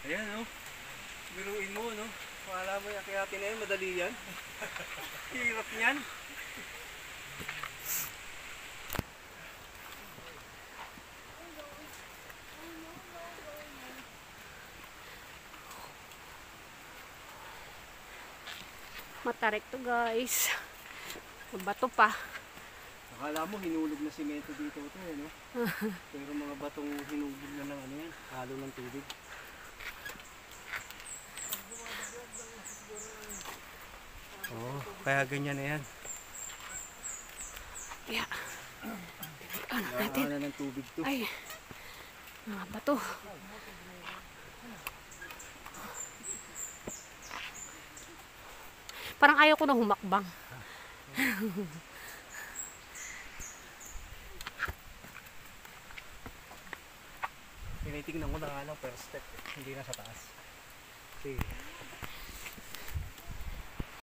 Ayan, no? Biruin mo, no? Kala mo yung akyatin na yun, madali yan. Hirap niyan. Matarik to, guys. Bato pa. Akala mo hinulog na simento dito ito, no? Pero mga batong hinulog na ng ano yan, halo ng tubig. Oh, kaya ganyan na yan. Yeah. Ano natin? Nakakana ng tubig to. Ay, mga bato. Parang ayaw ko na humakbang. Tinitingnan ko na nga lang per step, hindi na sa taas. Sige.